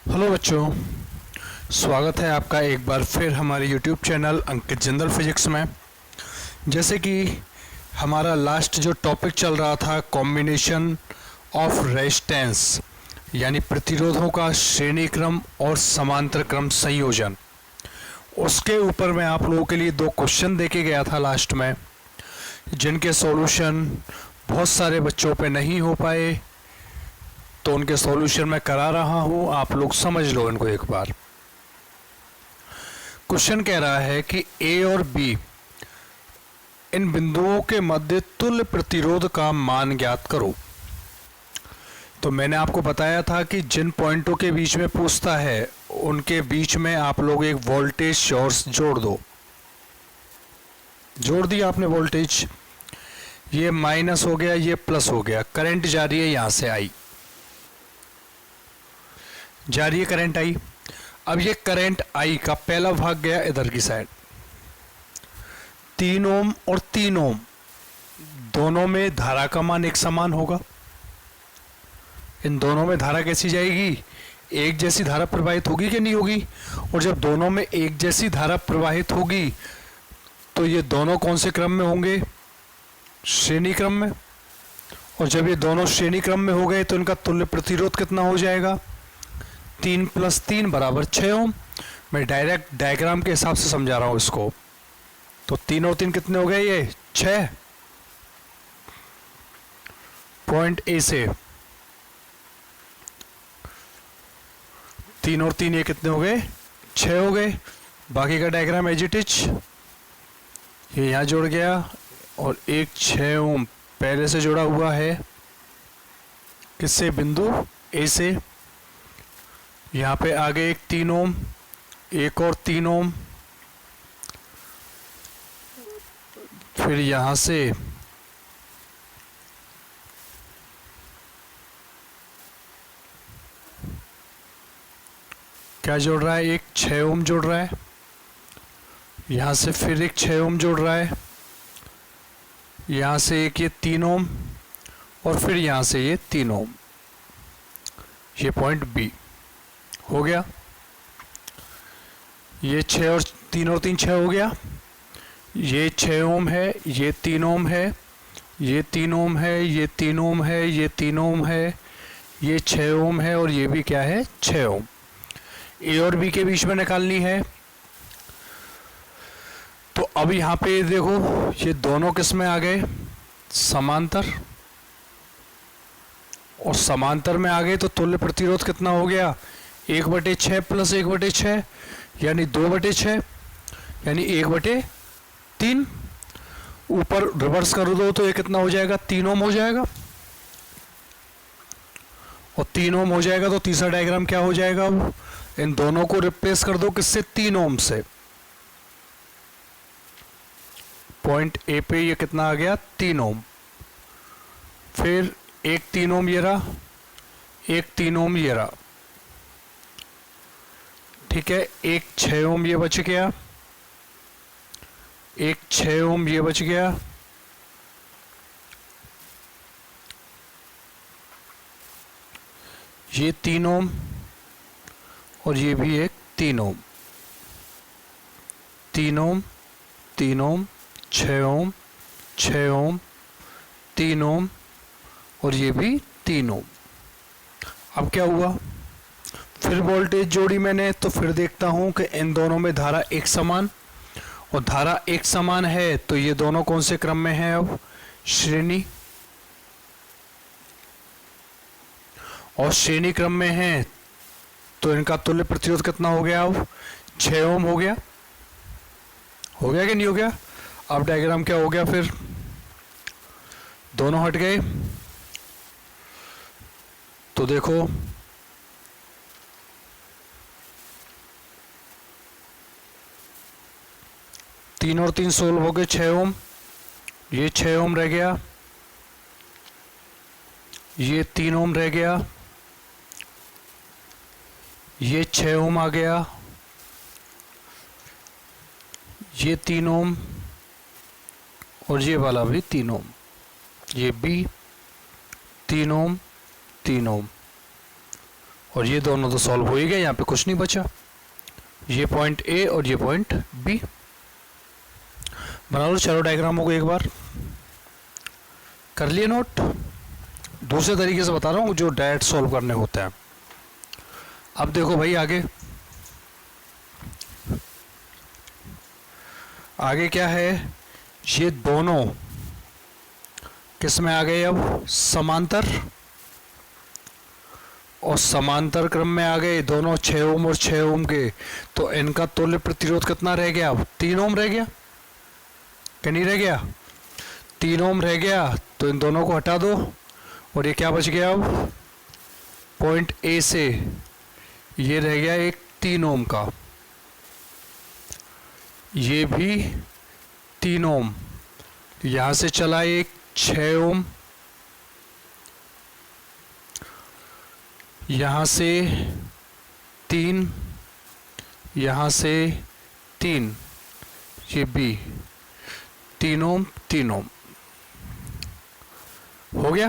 Hello बच्चों, स्वागत है आपका एक बार फिर हमारे यूट्यूब चैनल अंकित जनरल फिजिक्स में। जैसे कि हमारा लास्ट जो टॉपिक चल रहा था कॉम्बिनेशन ऑफ रेजिस्टेंस यानी प्रतिरोधों का श्रेणी क्रम और समांतर क्रम संयोजन, उसके ऊपर मैं आप लोगों के लिए दो क्वेश्चन देके गया था लास्ट में, जिनके सॉल्यूशन बहुत सारे बच्चों पे नहीं हो पाए, तो उनके सॉल्यूशन मैं करा रहा हूं। आप लोग समझ लो इनको एक बार। क्वेश्चन कह रहा है कि ए और बी इन बिंदुओं के मध्य तुल्य प्रतिरोध का मान ज्ञात करो। तो मैंने आपको बताया था कि जिन पॉइंटों के बीच में पूछता है उनके बीच में आप लोग एक वोल्टेज सोर्स जोड़ दो। जोड़ दिया आपने वोल्टेज, ये माइनस हो गया, ये प्लस हो गया, करंट जा रही है, यहां से आई जा रही है, करंट आई। अब ये करंट आई का पहला भाग गया इधर की साइड, 3 ओम और 3 ओम दोनों में धारा का मान एक समान होगा। इन दोनों में धारा कैसी जाएगी? एक जैसी धारा प्रवाहित होगी कि नहीं होगी? और जब दोनों में एक जैसी धारा प्रवाहित होगी तो ये दोनों कौन से क्रम में होंगे? श्रेणी क्रम में। और जब ये दोनों श्रेणी क्रम में हो गए तो इनका तुल्य प्रतिरोध कितना हो जाएगा? 3 + 3 = 6 ओम। मैं डायरेक्ट डायग्राम के हिसाब से समझा रहा हूं इसको। तो 3 और 3 कितने हो गए? ये 6। पॉइंट ए से 3 और 3 ये कितने हो गए? 6 हो गए। बाकी का डायग्राम एज इट इज, ये यहां जुड़ गया और एक 6 ओम पहले से जुड़ा हुआ है। किससे? बिंदु ए से। यहाँ पे आगे एक 3 ओम, एक और 3 ओम, फिर यहाँ से क्या जोड़ रहा है? एक 6 ओम जोड़ रहा है। यहाँ से फिर एक 6 ओम जोड़ रहा है। यहाँ से एक ये 3 ओम और फिर यहाँ से ये 3 ओम। ये पॉइंट बी हो गया। ये 6 और 3 और 3 6 हो गया। ये 6 ओम है, ये 3 ओम है, ये 3 ओम है, ये 3 ओम है, ये 3 ओम है, ये 6 ओम है और ये भी क्या है? 6 ओम। ए और बी के बीच में निकालनी है। तो अब यहाँ पे देखो, ये दोनों किस में आ गए? समांतर। और समांतर में आ गए तो तुल्य प्रतिरोध कितना हो गया? 1/6 + 1/6 यानी 2/6 यानी 1/3। ऊपर रिवर्स कर दो तो ये कितना हो जाएगा? 3 ओम हो जाएगा। और 3 ओम हो जाएगा तो तीसरा डायग्राम क्या हो जाएगा? अब इन दोनों को रिप्लेस कर दो किससे? 3 ओम से। पॉइंट ए पे ये कितना आ गया? 3 ओम। फिर एक 3 ओम ये रहा, एक 3 ओम ये रहा, ठीक है। एक 6 ओम ये बच गया, एक 6 ओम ये बच गया, ये 3 ओम और ये भी एक 3 ओम। 3 ओम, 3 ओम, 6 ओम, 6 ओम, 3 ओम और ये भी 3 ओम। अब क्या हुआ? फिर वोल्टेज जोड़ी मैंने, तो फिर देखता हूं कि इन दोनों में धारा एक समान, और धारा एक समान है तो ये दोनों कौन से क्रम में है? अब श्रेणी। और श्रेणी क्रम में है तो इनका तुल्य प्रतिरोध कितना हो गया? अब 6 ओम हो गया। हो गया कि नहीं हो गया? अब डायग्राम क्या हो गया? फिर दोनों हट गए तो देखो, तीन और 3 16 हो गए, 6 ओम। ये 6 ओम रह गया, ये 3 ओम रह गया, ये 6 ओम आ गया, ये 3 ओम और ये वाला भी 3 ओम। ये भी 3 ओम, 3 ओम। और ये दोनों तो सॉल्व हो ही गए, यहाँ पे कुछ नहीं बचा। ये पॉइंट ए और ये पॉइंट बी। बना लो चलो डायग्राम को एक बार, कर लिए नोट। दूसरे तरीके से बता रहा हूँ जो डायरेक्ट सॉल्व करने होते हैं। अब देखो भाई आगे, आगे क्या है, ये दोनों किस में आ गए, अब समांतर, और समांतर क्रम में आ गए दोनों 6 ओम और 6 ओम के। तो इनका तुल्य प्रतिरोध कितना रह गया, अब 3 ओम रह गया, क्या नहीं रह गया, 3 ओम रह गया। तो इन दोनों को हटा दो और ये क्या बच गया, अब पॉइंट ए से ये रह गया एक 3 ओम का, ये भी 3 ओम, यहां से चला एक 6 ओम, यहां से 3, यहां से 3, ये भी 3 ओम 3 ओम हो गया।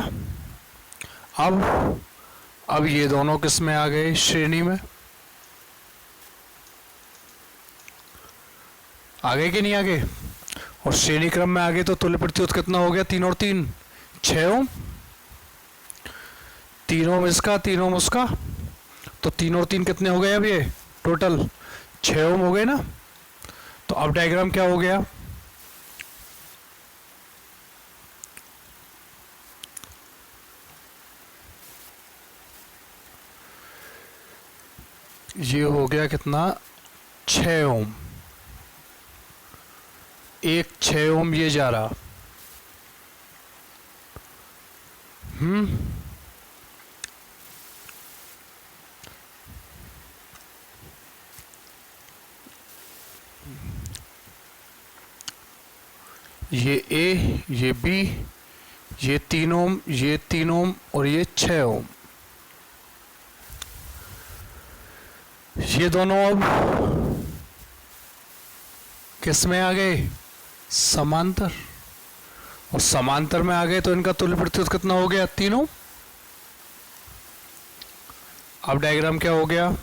अब ये दोनों किस में आ गए, श्रेणी में, आगे कि नहीं आगे, और श्रेणी क्रम में आगे। तो तुल्य प्रतिरोध कितना हो गया, 3 और 3 6 ओम, 3 ओम इसका 3 ओम उसका, तो 3 और 3 कितने हो गए, अब ये टोटल 6 ओम हो गए ना। तो अब डायग्राम क्या हो गया, ये हो गया कितना, 6 ओम, एक 6 ओम ये जा रहा, ये ए, ये बी, ये 3 ओम, ये 3 ओम और ये 6 ओम। ये दोनों अब किस में आ गए, समांतर, और समांतर में आ गए तो इनका तुल्य प्रतिरोध कितना हो गया, 3 ओम। अब डायग्राम क्या हो गया,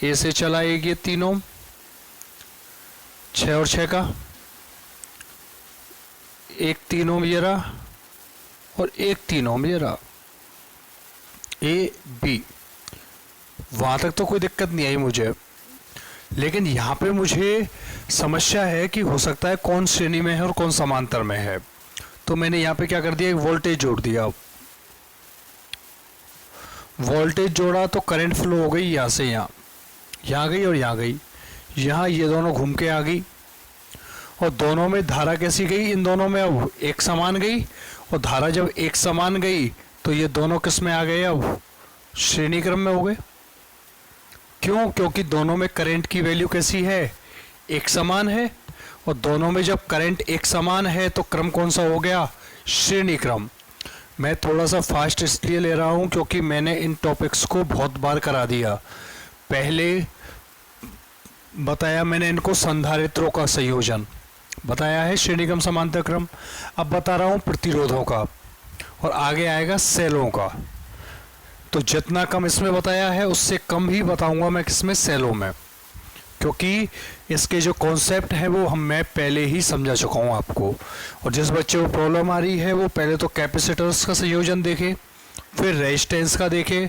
ए से चला एक ये 3 ओम, 6 और 6 का, एक 3 ओम ये रहा और एक 3 ओम ये रहा, ए बी। वहां तक तो कोई दिक्कत नहीं आई मुझे, लेकिन यहाँ पे मुझे समस्या है कि हो सकता है कौन श्रेणी में है और कौन समांतर में है। तो मैंने यहाँ पे क्या कर दिया, एक वोल्टेज जोड़ दिया। वोल्टेज जोड़ा तो करंट फ्लो हो गई यहाँ से यहाँ, यहाँ गई और यहाँ गई, यहाँ ये दोनों घूम के आ गई, और दोनों में धारा कैसी गई, इन दोनों में अब एक समान गई, और धारा जब एक समान गई तो ये दोनों किस में आ गए, अब श्रेणी क्रम में हो गए। क्यों, क्योंकि दोनों में करंट की वैल्यू कैसी है, एक समान है, और दोनों में जब करंट एक समान है तो क्रम कौन सा हो गया, श्रेणी क्रम। मैं थोड़ा सा फास्ट इसलिए ले रहा हूं क्योंकि मैंने इन टॉपिक्स को बहुत बार करा दिया। पहले बताया मैंने इनको संधारित्रों का संयोजन बताया है, श्रेणी क्रम समांतर क्रम। अब बता रहा हूं प्रतिरोधों का, और आगे आएगा सेलों का। तो जितना कम इसमें बताया है उससे कम ही बताऊंगा मैं किसमें, सेलों में, क्योंकि इसके जो कॉन्सेप्ट है वो मैं पहले ही समझा चुका हूँ आपको। और जिस बच्चे को प्रॉब्लम आ रही है वो पहले तो कैपेसिटर्स का संयोजन देखे, फिर रेजिस्टेंस का देखे,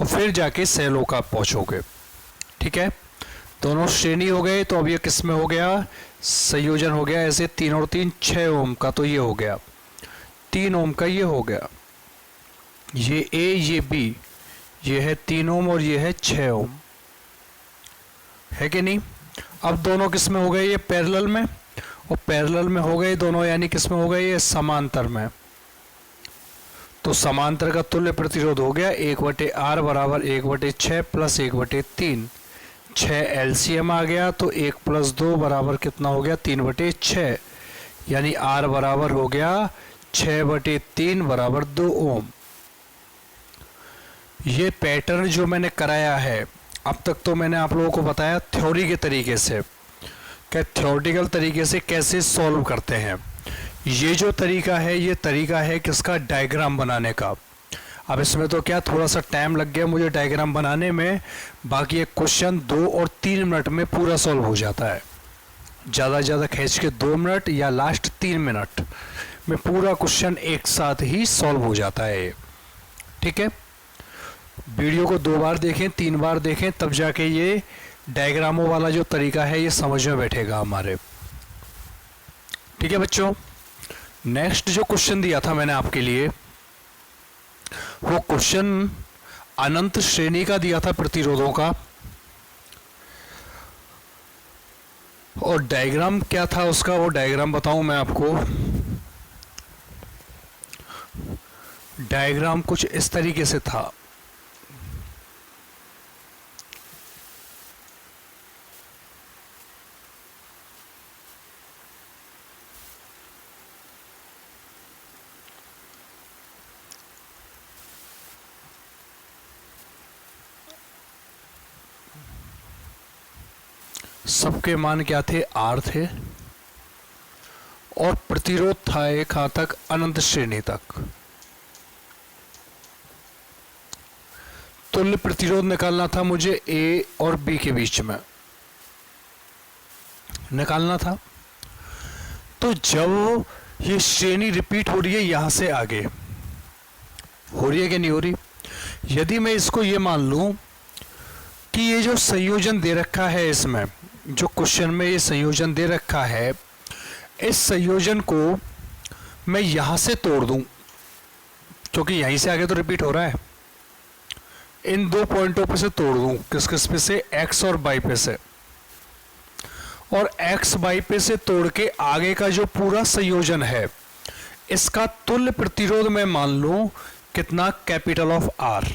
और फिर जाके सेलों का पहुँचोगे। ठीक है, दोनों श्रेणी हो गए। तो अब ये किस में हो गया, संयोजन हो गया। ऐसे 3 और 3 6 ओम का, तो ये हो गया 3 ओम का, ये हो गया, ये ए ये बी, ये है 3 ओम और ये है 6 ओम, है कि नहीं। अब दोनों किस में हो गए, ये पैरेलल में, और पैरेलल में हो गए दोनों, यानी किस में हो गए, ये समांतर में। तो समांतर का तुल्य प्रतिरोध हो गया 1/R बराबर 1/6 प्लस 1/3, 6 एलसीएम आ गया, तो 1 + 2 बराबर कितना हो गया, 3/6, यानी R बराबर हो गया 6/3 बराबर 2 ओम। ये पैटर्न जो मैंने कराया है अब तक, तो मैंने आप लोगों को बताया थ्योरी के तरीके से, क्या थ्योरेटिकल तरीके से कैसे सॉल्व करते हैं। ये जो तरीका है, ये तरीका है किसका, डायग्राम बनाने का। अब इसमें तो क्या थोड़ा सा टाइम लग गया मुझे डायग्राम बनाने में, बाकी एक क्वेश्चन 2 और 3 मिनट में पूरा सॉल्व हो जाता है। ज़्यादा ज़्यादा खींच के 2 मिनट या लास्ट 3 मिनट में पूरा क्वेश्चन एक साथ ही सॉल्व हो जाता है। ठीक है, वीडियो को 2 बार देखें 3 बार देखें, तब जाके ये डायग्रामों वाला जो तरीका है ये समझ में बैठेगा हमारे। ठीक है बच्चों, नेक्स्ट जो क्वेश्चन दिया था मैंने आपके लिए, वो क्वेश्चन अनंत श्रेणी का दिया था प्रतिरोधों का, और डायग्राम क्या था उसका, वो डायग्राम बताऊं मैं आपको। डायग्राम कुछ इस तरीके से था। सबके मान क्या थे, आर थे, और प्रतिरोध था एक कहां तक, अनंत श्रेणी तक। तुल्य प्रतिरोध निकालना था मुझे ए और बी के बीच में निकालना था। तो जब ये श्रेणी रिपीट हो रही है यहां से आगे, हो रही है कि नहीं हो रही, यदि मैं इसको ये मान लूं कि ये जो संयोजन दे रखा है, इसमें जो क्वेश्चन में ये संयोजन दे रखा है, इस संयोजन को मैं यहां से तोड़ दूं, क्योंकि यहीं से आगे तो रिपीट हो रहा है, इन 2 पॉइंटों पे से तोड़ दूं, किस किस पे से, एक्स और वाई पे से, और एक्स वाई पे से तोड़ के आगे का जो पूरा संयोजन है इसका तुल्य प्रतिरोध मैं मान लूं कितना, कैपिटल ऑफ आर।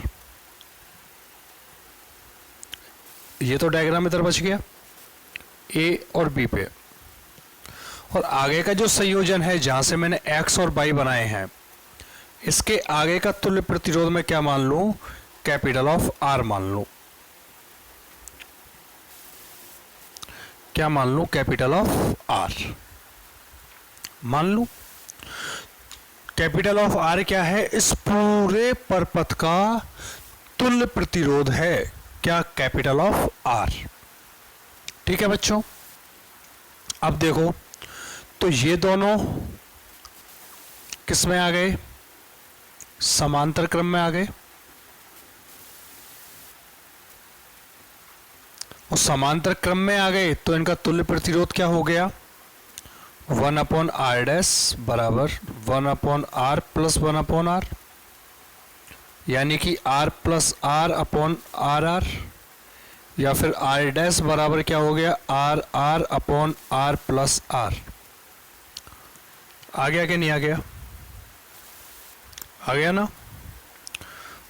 ये तो डायग्राम इधर बच गया ए और बी पे, और आगे का जो संयोजन है जहां से मैंने एक्स और वाई बनाए हैं, इसके आगे का तुल्य प्रतिरोध में क्या मान लूं, कैपिटल ऑफ आर मान लूं। क्या मान लूं, कैपिटल ऑफ आर मान लूं। कैपिटल ऑफ आर क्या है, इस पूरे परपथ का तुल्य प्रतिरोध है, क्या, कैपिटल ऑफ आर। ठीक है बच्चों, अब देखो तो ये दोनों किस में आ गए, समांतर क्रम में आ गए, और समांतर क्रम में आ गए तो इनका तुल्य प्रतिरोध क्या हो गया, 1/r' बराबर 1/r प्लस 1/r, यानी कि r plus r upon r, या फिर r' बराबर क्या हो गया, r upon r plus r। आ गया कि नहीं आ गया, आ गया ना।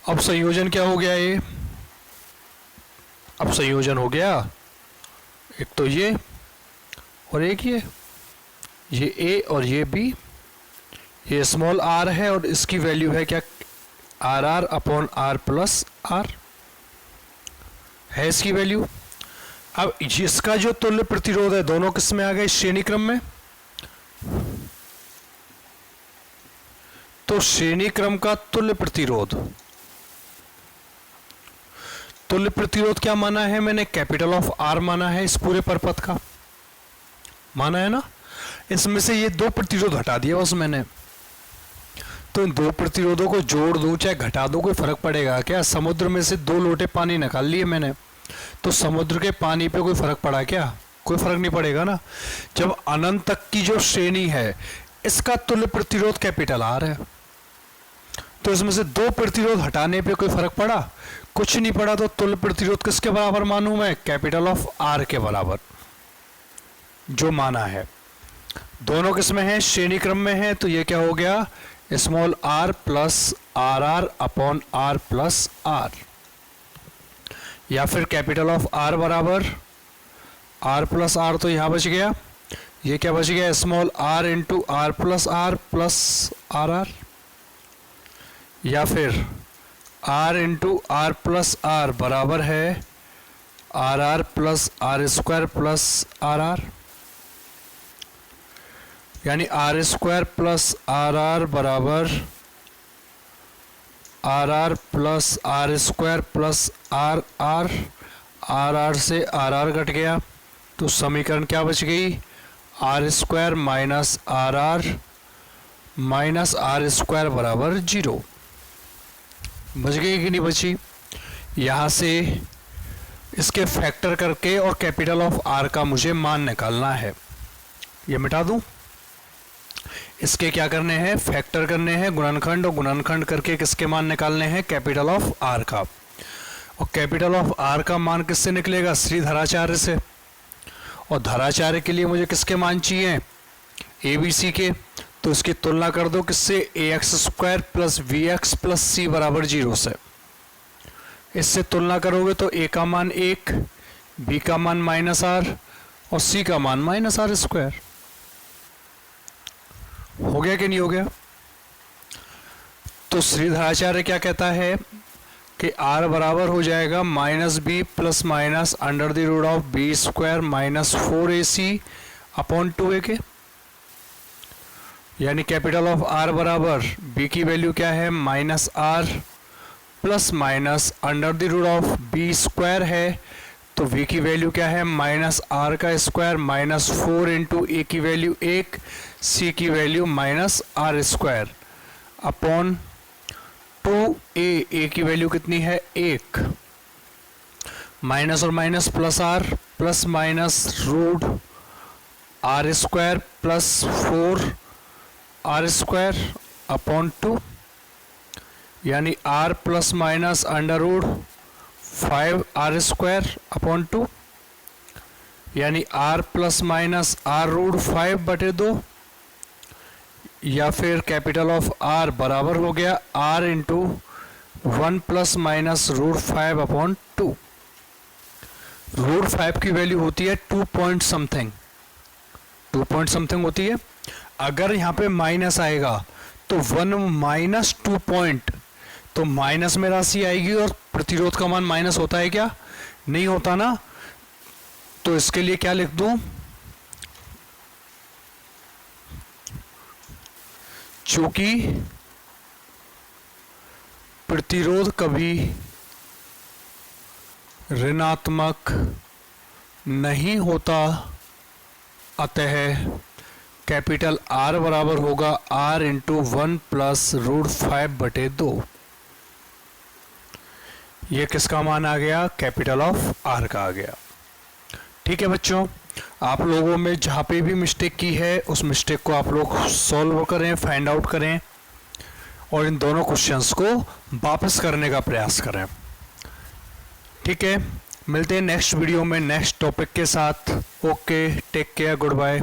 अब संयोजन क्या हो गया, ये अब संयोजन हो गया, एक तो ये और एक ये ए और ये बी, ये स्मॉल r है और इसकी वैल्यू है क्या, r upon r plus r है इसकी वैल्यू। अब इसका जो तुल्य प्रतिरोध है, दोनों किस में आ गए, श्रेणी क्रम में। तो श्रेणी क्रम का तुल्य प्रतिरोध, तुल्य प्रतिरोध क्या माना है मैंने, कैपिटल ऑफ आर माना है, इस पूरे परपथ का माना है ना। इसमें से ये 2 प्रतिरोध हटा दिया बस मैंने, तो इन 2 प्रतिरोधों को जोड़ दूं चाहे घटा दूं, कोई फर्क पड़ेगा क्या। समुद्र में से 2 लोटे पानी निकाल लिए मैंने, तो समुद्र के पानी पे कोई फर्क पड़ा क्या, कोई फर्क नहीं पड़ेगा ना। जब अनंत तक की जो श्रेणी है इसका तुल्य प्रतिरोध कैपिटल आर है, तो इसमें से 2 प्रतिरोध हटाने पे कोई फर्क पड़ा, कुछ नहीं पड़ा। तो तुल्य प्रतिरोध किसके बराबर मानूं मैं, कैपिटल ऑफ आर के बराबर जो माना है। दोनों किस में है, श्रेणी क्रम में है, तो ये क्या हो गया, small r plus R upon r plus r, या फिर कैपिटल ऑफ r बराबर r प्लस r, तो यहां बच गया, ये क्या बच गया, small r into r plus r, या फिर r into r plus r बराबर है r plus r square plus r, यानी r स्क्वायर प्लस r बराबर R R plus R square plus R R, R R से R R cut गया तो समीकरण क्या बच गई, R square minus R square बराबर 0। बच गई कि नहीं बची। यहाँ से इसके फैक्टर करके और कैपिटल ऑफ आर का मुझे मान निकालना है। ये मिटा दूं, इसके क्या करने हैं, फैक्टर करने हैं गुणनखंड, और गुणनखंड करके किसके मान निकालने हैं, कैपिटल ऑफ आर का। और कैपिटल ऑफ आर का मान किससे निकलेगा, श्रीधराचार्य से। और धराचार्य के लिए मुझे किसके मान चाहिए, ए बी सी के। तो इसकी तुलना कर दो किससे, A X square plus B X plus C बराबर 0 से। इससे तुलना करोगे तो ए का मान 1, बी का मान माइनस आर और सी का मान माइनस आर स्क्वायर। हो गया कि नहीं हो गया। तो श्रीधराचार्य क्या कहता है कि आर बराबर हो जाएगा minus B plus minus under the root of B square minus 4ac upon 2a के। यानी कैपिटल ऑफ आर बराबर बी की वैल्यू क्या है, minus R plus minus under the root of B square है, तो v की वैल्यू क्या है, माइनस आर का स्क्वायर माइनस 4 इंटू ए की वैल्यू 1, c की value minus R square upon 2a, a की वैल्यू कितनी है 1, माइनस और minus plus minus root R square plus 4 R square upon 2, यानी r plus minus under root 5 R square upon 2, यानी r plus minus R root 5 बटे 2, या फिर capital of r बराबर हो गया r into 1 plus minus root 5 upon 2। Root 5 की value होती है 2 पॉइंट समथिंग, 2 पॉइंट समथिंग होती है। अगर यहाँ पे माइनस आएगा तो 1 माइनस 2 पॉइंट, तो माइनस में राशि आएगी और प्रतिरोध का मान माइनस होता है क्या, नहीं होता ना। तो इसके लिए क्या लिख दूं, चूंकि प्रतिरोध कभी ऋणात्मक नहीं होता, अतः कैपिटल आर बराबर होगा आर इंटू 1 प्लस रूट 5 बटे 2। ये किसका मान आ गया, कैपिटल ऑफ आर का आ गया। ठीक है बच्चों, आप लोगों में जहाँ पे भी मिस्टेक की है उस मिस्टेक को आप लोग सॉल्व करें, फाइंड आउट करें और इन दोनों क्वेश्चंस को वापस करने का प्रयास करें। ठीक है, मिलते हैं नेक्स्ट वीडियो में नेक्स्ट टॉपिक के साथ। Okay, take care, good bye.